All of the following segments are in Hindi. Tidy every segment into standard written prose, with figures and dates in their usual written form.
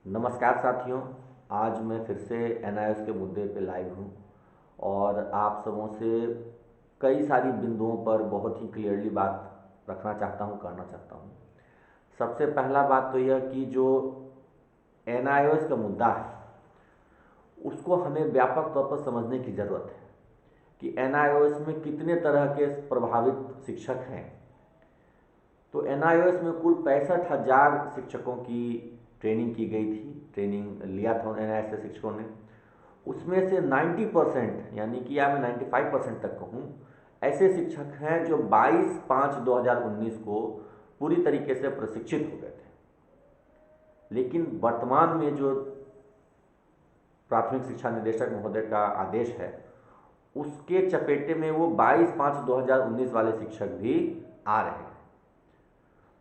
नमस्कार साथियों। आज मैं फिर से एनआईएस के मुद्दे पे लाइव हूँ और आप सबों से कई सारी बिंदुओं पर बहुत ही क्लियरली बात रखना चाहता हूँ, करना चाहता हूँ। सबसे पहला बात तो यह कि जो एनआईएस का मुद्दा है उसको हमें व्यापक तौर पर समझने की ज़रूरत है कि एनआईओएस में कितने तरह के प्रभावित शिक्षक हैं। तो एनआईओएस में कुल 65,000 शिक्षकों की ट्रेनिंग की गई थी, ट्रेनिंग लिया था एनआईओएस के शिक्षकों ने। उसमें से 90% यानी कि या मैं 95% तक कहूँ, ऐसे शिक्षक हैं जो 22/5/2019 को पूरी तरीके से प्रशिक्षित हो गए थे। लेकिन वर्तमान में जो प्राथमिक शिक्षा निदेशक महोदय का आदेश है उसके चपेटे में वो 22/5/2019 वाले शिक्षक भी आ रहे हैं।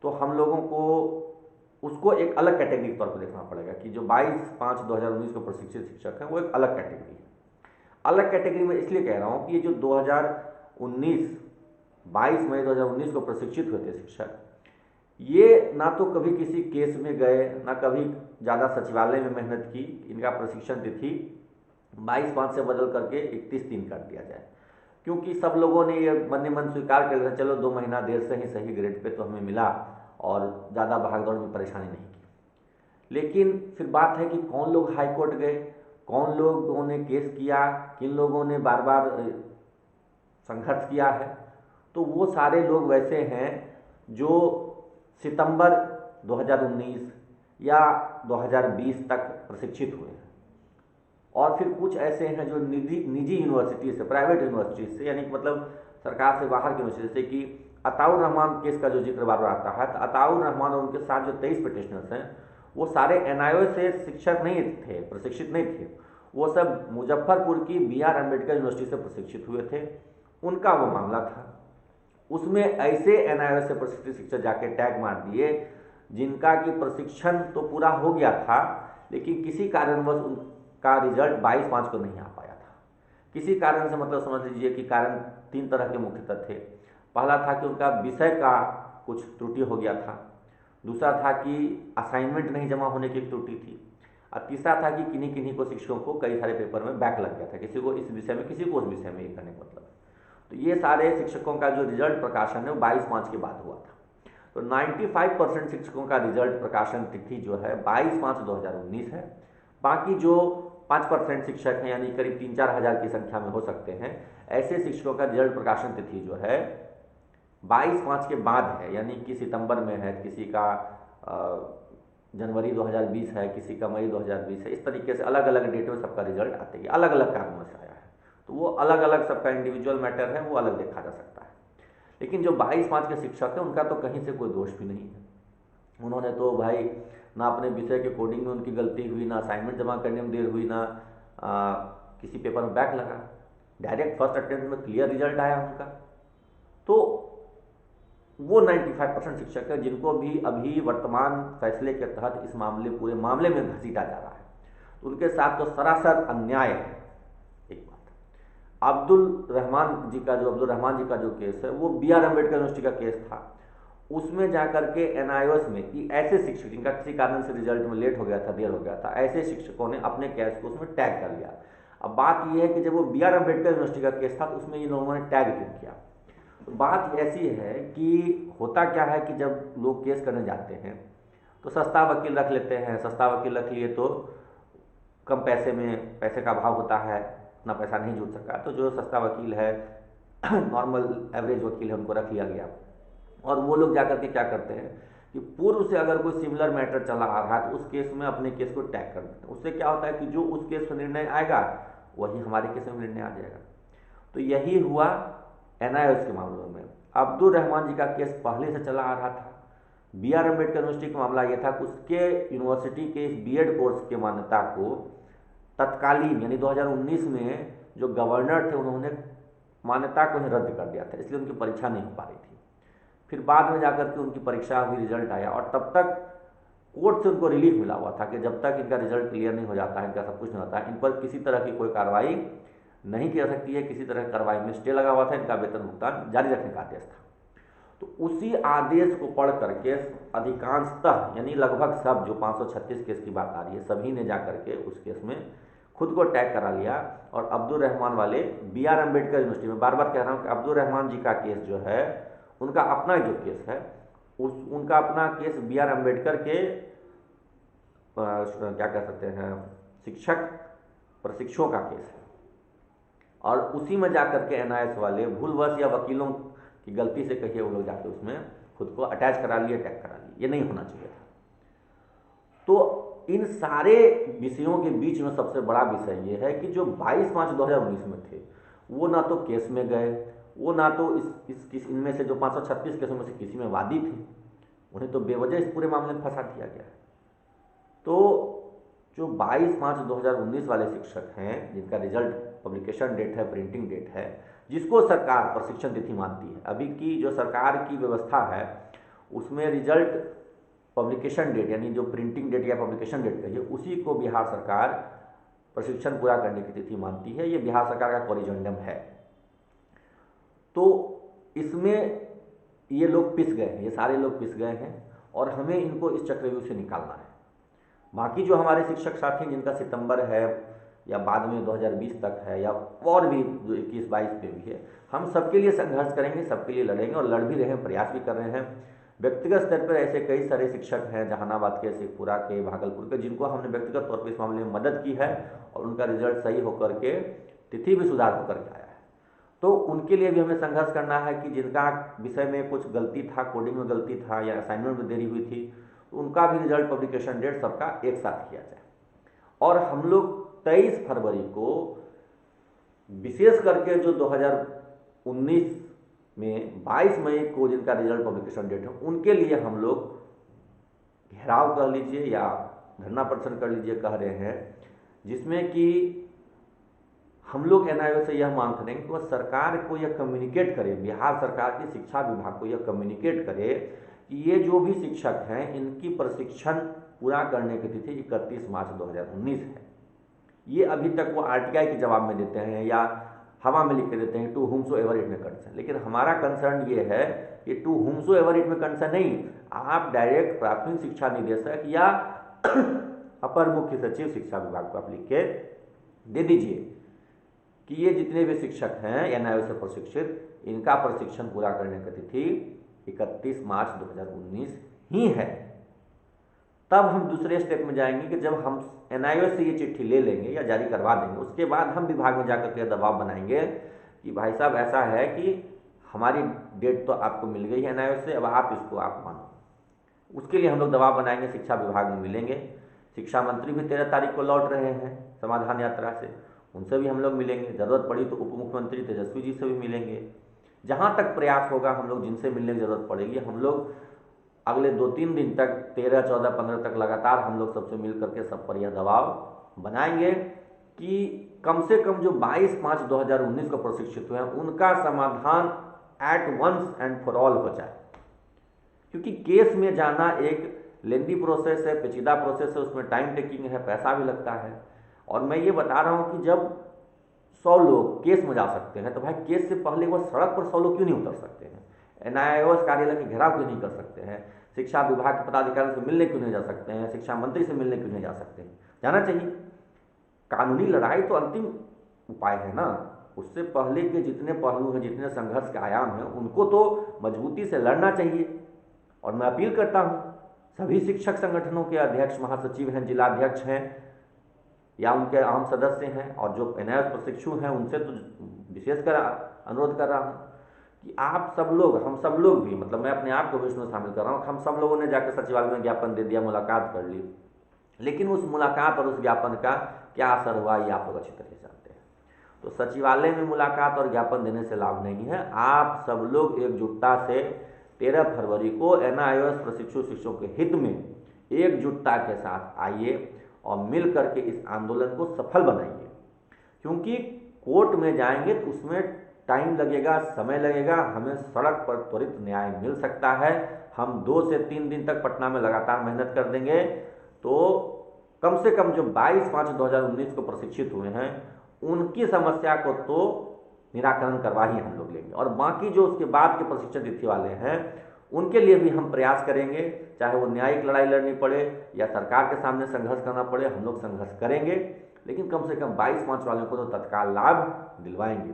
तो हम लोगों को उसको एक अलग कैटेगरी के तौर पर देखना पड़ेगा कि जो 22/5/2019 को प्रशिक्षित शिक्षक हैं वो एक अलग कैटेगरी है। अलग कैटेगरी में इसलिए कह रहा हूँ कि ये जो 2019 22 मई 2019 को प्रशिक्षित हुए थे शिक्षक, ये ना तो कभी किसी केस में गए, ना कभी ज़्यादा सचिवालय में मेहनत की। इनका प्रशिक्षण तिथि 22/5 से बदल करके 31/3 कर दिया जाए, क्योंकि सब लोगों ने ये मन मन स्वीकार कर लिया, चलो 2 महीना देर से ही सही ग्रेड पे तो हमें मिला और ज़्यादा भागदौड़ में परेशानी नहीं की। लेकिन फिर बात है कि कौन लोग हाई कोर्ट गए, कौन लोगों ने केस किया, किन लोगों ने बार बार संघर्ष किया है। तो वो सारे लोग वैसे हैं जो सितंबर 2019 या 2020 तक प्रशिक्षित हुए हैं, और फिर कुछ ऐसे हैं जो निजी निजी यूनिवर्सिटी से, प्राइवेट यूनिवर्सिटी से, यानी कि मतलब सरकार से बाहर की यूनिवर्सिटी से, कि अताउर रहमान केस का जो जिक्र बार बार आता है, तो अताउर रहमान और उनके साथ जो 23 पिटिशनर्स हैं वो सारे एनआईओ से शिक्षक नहीं थे, प्रशिक्षित नहीं थे। वो सब मुजफ्फरपुर की BR अम्बेडकर यूनिवर्सिटी से प्रशिक्षित हुए थे। उनका वो मामला था। उसमें ऐसे एनआईओ से प्रशिक्षित शिक्षक जाके टैग मार दिए जिनका कि प्रशिक्षण तो पूरा हो गया था, लेकिन किसी कारणवश उनका रिजल्ट 22/5 को नहीं आ पाया था। किसी कारण से मतलब समझ लीजिए कि कारण 3 तरह के मुख्यतः थे। पहला था कि उनका विषय का कुछ त्रुटि हो गया था, दूसरा था कि असाइनमेंट नहीं जमा होने की त्रुटि थी, और तीसरा था कि किन्हीं किन्हीं को शिक्षकों को कई सारे पेपर में बैक लग गया था, किसी को इस विषय में, किसी को उस विषय में, ये कहने का मतलब। तो ये सारे शिक्षकों का जो रिजल्ट प्रकाशन है वो 22/5 के बाद हुआ था। तो 95% शिक्षकों का रिजल्ट प्रकाशन तिथि जो है 22/5/2019 है। बाकी जो 5% शिक्षक हैं, यानी करीब 3-4 हज़ार की संख्या में हो सकते हैं, ऐसे शिक्षकों का रिजल्ट प्रकाशन तिथि जो है 22/5 के बाद है, यानी कि सितंबर में है, किसी का जनवरी 2020 है, किसी का मई 2020 है। इस तरीके से अलग अलग डेट में सबका रिजल्ट आते हैं, अलग अलग कारणों से आया है। तो वो अलग अलग सबका इंडिविजुअल मैटर है, वो अलग देखा जा सकता है। लेकिन जो 22/5 के शिक्षक हैं उनका तो कहीं से कोई दोष भी नहीं है। उन्होंने तो भाई ना अपने विषय के कोडिंग में उनकी गलती हुई, ना असाइनमेंट जमा करने में देर हुई, ना किसी पेपर में बैक लगा, डायरेक्ट फर्स्ट अटेम्प्ट में क्लियर रिजल्ट आया उनका। तो वो 95% शिक्षक है जिनको भी अभी वर्तमान फैसले के तहत इस मामले, पूरे मामले में घसीटा जा रहा है। तो उनके साथ तो सरासर अन्याय है। एक बात, अब्दुल रहमान जी का जो केस है वो BR अम्बेडकर यूनिवर्सिटी का केस था। उसमें जाकर के एनआईओएस में कि ऐसे शिक्षक जिनका किसी कारण से रिजल्ट में लेट हो गया था, देर हो गया था, ऐसे शिक्षकों ने अपने केस को उसमें टैग कर लिया। अब बात यह है कि जब वो BR अम्बेडकर यूनिवर्सिटी का केस था तो उसमें इन लोगों ने टैग क्यों किया। तो बात ऐसी है कि होता क्या है कि जब लोग केस करने जाते हैं तो सस्ता वकील रख लेते हैं। सस्ता वकील रख लिए तो कम पैसे में, पैसे का अभाव होता है, उतना पैसा नहीं जुट सका, तो जो सस्ता वकील है नॉर्मल एवरेज वकील है उनको रख लिया गया। और वो लोग जाकर के क्या करते हैं कि पूर्व से अगर कोई सिमिलर मैटर चला आ रहा है तो उस केस में अपने केस को टैग कर देते हैं। उससे क्या होता है कि जो उस केस में निर्णय आएगा वही हमारे केस में निर्णय आ जाएगा। तो यही हुआ एनआईओएस के मामलों में। अब्दुल रहमान जी का केस पहले से चला आ रहा था। BR अम्बेडकर यूनिवर्सिटी का मामला यह था कि उसके यूनिवर्सिटी के इस बीएड कोर्स की मान्यता को तत्कालीन यानी 2019 में जो गवर्नर थे उन्होंने मान्यता को ही रद्द कर दिया था, इसलिए उनकी परीक्षा नहीं हो पा रही थी। फिर बाद में जाकर के उनकी परीक्षा हुई, रिजल्ट आया, और तब तक कोर्ट से उनको रिलीफ मिला हुआ था कि जब तक इनका रिजल्ट क्लियर नहीं हो जाता है, इनका सब कुछ नहीं होता है, इन पर किसी तरह की कोई कार्रवाई नहीं की जा सकती है। किसी तरह की कार्रवाई में स्टे लगा हुआ था, इनका वेतन भुगतान जारी रखने का आदेश था। तो उसी आदेश को पढ़ करके अधिकांशतः यानी लगभग सब, जो 536 केस की बात आ रही है, सभी ने जा करके उस केस में खुद को टैग करा लिया। और अब्दुल रहमान वाले BR अम्बेडकर यूनिवर्सिटी में, बार बार कह रहा हूँ कि अब्दुल रहमान जी का केस जो है, उनका अपना जो केस है, उनका अपना केस BR अम्बेडकर के क्या कह सकते हैं, शिक्षक प्रशिक्षुओं का केस है। और उसी में जाकर के NIS वाले भूलवश या वकीलों की गलती से कहिए, वो लोग जाके उसमें खुद को अटैच करा लिए, टैग करा लिए। ये नहीं होना चाहिए था। तो इन सारे विषयों के बीच में सबसे बड़ा विषय ये है कि जो 22/5/2019 में थे, वो ना तो केस में गए, वो ना तो इनमें से जो 536 केसों में से किसी में वादी थे, उन्हें तो बेवजह इस पूरे मामले में फंसा दिया गया है। तो जो 22/5/2019 वाले शिक्षक हैं, जिनका रिजल्ट पब्लिकेशन डेट है, प्रिंटिंग डेट है, जिसको सरकार प्रशिक्षण तिथि मानती है, अभी की जो सरकार की व्यवस्था है उसमें रिजल्ट पब्लिकेशन डेट यानी जो प्रिंटिंग डेट या पब्लिकेशन डेट कहिए, उसी को बिहार सरकार प्रशिक्षण पूरा करने की तिथि मानती है। ये बिहार सरकार का कोरिजेंडम है। तो इसमें ये लोग पिस गए हैं, ये सारे लोग पिस गए हैं, और हमें इनको इस चक्रव्यूह से निकालना है। बाकी जो हमारे शिक्षक साथी जिनका सितंबर है या बाद में 2020 तक है, या और भी जो 21-22 पे भी है, हम सबके लिए संघर्ष करेंगे, सबके लिए लड़ेंगे, और लड़ भी रहे हैं, प्रयास भी कर रहे हैं। व्यक्तिगत स्तर पर ऐसे कई सारे शिक्षक हैं, जहानाबाद के, शेखपुरा के, भागलपुर के, जिनको हमने व्यक्तिगत तौर पर इस मामले में मदद की है, और उनका रिजल्ट सही होकर के, तिथि भी सुधार होकर के आया है। तो उनके लिए भी हमें संघर्ष करना है कि जिनका विषय में कुछ गलती था, कोडिंग में गलती था, या असाइनमेंट में देरी हुई थी, तो उनका भी रिजल्ट पब्लिकेशन डेट सबका एक साथ किया जाए। और हम लोग 23 फरवरी को विशेष करके जो 2019 में 22 मई को जिनका रिजल्ट पब्लिकेशन डेट है, उनके लिए हम लोग घेराव कर लीजिए या धरना प्रदर्शन कर लीजिए, कह रहे हैं, जिसमें कि हम लोग NIO से यह मांग करेंगे कि वह सरकार को यह कम्युनिकेट करे, बिहार सरकार की शिक्षा विभाग को यह कम्युनिकेट करे कि ये जो भी शिक्षक हैं, इनकी प्रशिक्षण पूरा करने की तिथि 31 मार्च 2019 है। ये अभी तक वो RTI के जवाब में देते हैं या हवा में लिख के देते हैं, टू whomsoever इट में कंसर्न। लेकिन हमारा कंसर्न ये है कि टू whomsoever इट में कंसर्न नहीं, आप डायरेक्ट प्राथमिक शिक्षा निदेशक या अपर मुख्य सचिव शिक्षा विभाग को आप लिख के दे दीजिए कि ये जितने भी शिक्षक हैं NIO से प्रशिक्षित, इनका प्रशिक्षण पूरा करने की तिथि 31 मार्च 2019 ही है। तब हम दूसरे स्टेप में जाएंगे कि जब हम NIO से ये चिट्ठी ले लेंगे या जारी करवा देंगे, उसके बाद हम विभाग में जाकर के दबाव बनाएंगे कि भाई साहब ऐसा है कि हमारी डेट तो आपको मिल गई है NIO से, अब आप इसको आप मानो। उसके लिए हम लोग दबाव बनाएंगे, शिक्षा विभाग में मिलेंगे। शिक्षा मंत्री भी 13 तारीख को लौट रहे हैं समाधान यात्रा से, उनसे भी हम लोग मिलेंगे। जरूरत पड़ी तो उप मुख्यमंत्री तेजस्वी जी से भी मिलेंगे। जहाँ तक प्रयास होगा, हम लोग जिनसे मिलने की जरूरत पड़ेगी, हम लोग अगले 2-3 दिन तक 13, 14, 15 तक लगातार हम लोग सबसे मिल करके सब पर यह दबाव बनाएंगे कि कम से कम जो 22/5/2019 को प्रशिक्षित हुए हैं, उनका समाधान at once and for all हो जाए। क्योंकि केस में जाना एक लेंदी प्रोसेस है, पेचीदा प्रोसेस है, उसमें टाइम टेकिंग है, पैसा भी लगता है। और मैं ये बता रहा हूँ कि जब 100 लोग केस में जा सकते हैं, तो भाई केस से पहले वो सड़क पर 100 लोग क्यों नहीं उतर सकते हैं? NIO कार्यालय के घेराव क्यों नहीं कर सकते हैं? शिक्षा विभाग के पदाधिकारियों से मिलने क्यों नहीं जा सकते हैं? शिक्षा मंत्री से मिलने क्यों नहीं जा सकते हैं? जाना चाहिए। कानूनी लड़ाई तो अंतिम उपाय है ना। उससे पहले के जितने पहलू हैं, जितने संघर्ष के आयाम हैं, उनको तो मजबूती से लड़ना चाहिए। और मैं अपील करता हूँ सभी शिक्षक संगठनों के अध्यक्ष, महासचिव हैं, जिलाध्यक्ष हैं या उनके आम सदस्य हैं, और जो NIO प्रशिक्षु हैं, उनसे तो विशेषकर अनुरोध कर रहा हूँ कि आप सब लोग, हम सब लोग भी, मतलब मैं अपने आप को भी इसमें शामिल कर रहा हूँ, हम सब लोगों ने जाकर सचिवालय में ज्ञापन दे दिया, मुलाकात कर ली, लेकिन उस मुलाकात और उस ज्ञापन का क्या असर हुआ ये आप लोग अच्छी तरह से जानते हैं। तो सचिवालय में मुलाकात और ज्ञापन देने से लाभ नहीं है। आप सब लोग एकजुटता से 13 फरवरी को NIO प्रशिक्षु शिक्षकों के हित में एकजुटता के साथ आइए और मिल करके इस आंदोलन को सफल बनाइए। क्योंकि कोर्ट में जाएंगे तो उसमें टाइम लगेगा, समय लगेगा, हमें सड़क पर त्वरित न्याय मिल सकता है। हम 2 से 3 दिन तक पटना में लगातार मेहनत कर देंगे तो कम से कम जो 22/5/2019 को प्रशिक्षित हुए हैं, उनकी समस्या को तो निराकरण करवा ही हम लोग लेंगे। और बाकी जो उसके बाद के प्रशिक्षण तिथि वाले हैं उनके लिए भी हम प्रयास करेंगे, चाहे वो न्यायिक लड़ाई लड़नी पड़े या सरकार के सामने संघर्ष करना पड़े, हम लोग संघर्ष करेंगे, लेकिन कम से कम 22 वालों को तो तत्काल लाभ दिलवाएंगे।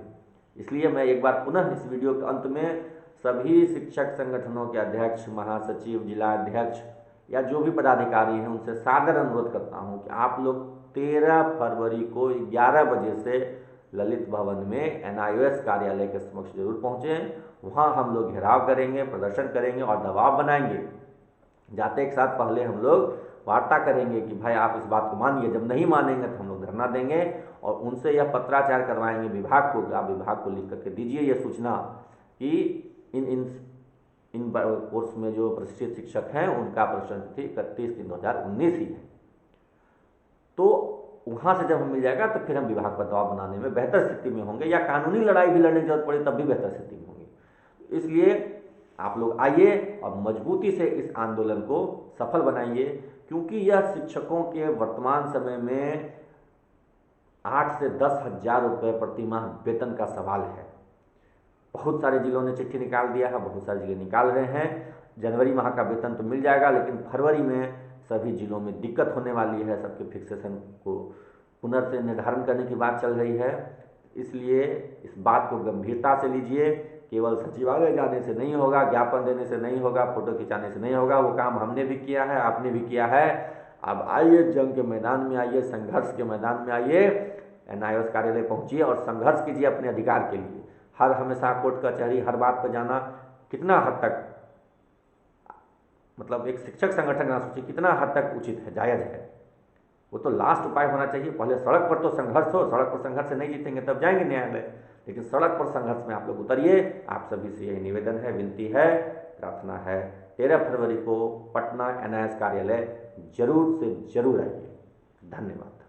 इसलिए मैं एक बार पुनः इस वीडियो के अंत में सभी शिक्षक संगठनों के अध्यक्ष, महासचिव, जिला अध्यक्ष या जो भी पदाधिकारी हैं उनसे सादर अनुरोध करता हूं कि आप लोग 13 फरवरी को 11 बजे से ललित भवन में NIOS कार्यालय के समक्ष जरूर पहुंचें। वहां हम लोग घेराव करेंगे, प्रदर्शन करेंगे और दबाव बनाएंगे। जाते एक साथ पहले हम लोग वार्ता करेंगे कि भाई आप इस बात को मानिए, जब नहीं मानेंगे तो हम लोग धरना देंगे और उनसे यह पत्राचार करवाएंगे विभाग को, आप विभाग को लिख करके दीजिए ये सूचना कि इन इन इन कोर्स में जो प्रशिक्षित शिक्षक हैं उनका प्रशिक्षण तिथि 31/3/2019 ही है। तो वहां से जब हम मिल जाएगा तो फिर हम विभाग पर दबाव बनाने में बेहतर स्थिति में होंगे, या कानूनी लड़ाई भी लड़ने की जरूरत पड़े तब भी बेहतर स्थिति में होंगे। इसलिए आप लोग आइए और मजबूती से इस आंदोलन को सफल बनाइए, क्योंकि यह शिक्षकों के वर्तमान समय में 8 से 10 हजार रुपये प्रतिमाह वेतन का सवाल है। बहुत सारे जिलों ने चिट्ठी निकाल दिया है, बहुत सारे जिले निकाल रहे हैं। जनवरी माह का वेतन तो मिल जाएगा, लेकिन फरवरी में सभी जिलों में दिक्कत होने वाली है। सबके फिक्सेशन को पुनर्से निर्धारण करने की बात चल रही है। इसलिए इस बात को गंभीरता से लीजिए। केवल सचिवालय जाने से नहीं होगा, ज्ञापन देने से नहीं होगा, फोटो खिंचाने से नहीं होगा। वो काम हमने भी किया है, आपने भी किया है। अब आइए, जंग के मैदान में आइए, संघर्ष के मैदान में आइए, NIOS कार्यालय पहुंचिए और संघर्ष कीजिए अपने अधिकार के लिए। हर हमेशा कोर्ट कचहरी हर बात पर जाना कितना हद तक, मतलब एक शिक्षक संगठन ना सोचिए कितना हद तक उचित है, जायज़ है। वो तो लास्ट उपाय होना चाहिए। पहले सड़क पर तो संघर्ष हो, सड़क पर संघर्ष से नहीं जीतेंगे तब जाएंगे न्यायालय, लेकिन सड़क पर संघर्ष में आप लोग उतरिए। आप सभी से यही निवेदन है, विनती है, प्रार्थना है। 13 फरवरी को पटना NIOS कार्यालय जरूर से जरूर आइए। धन्यवाद।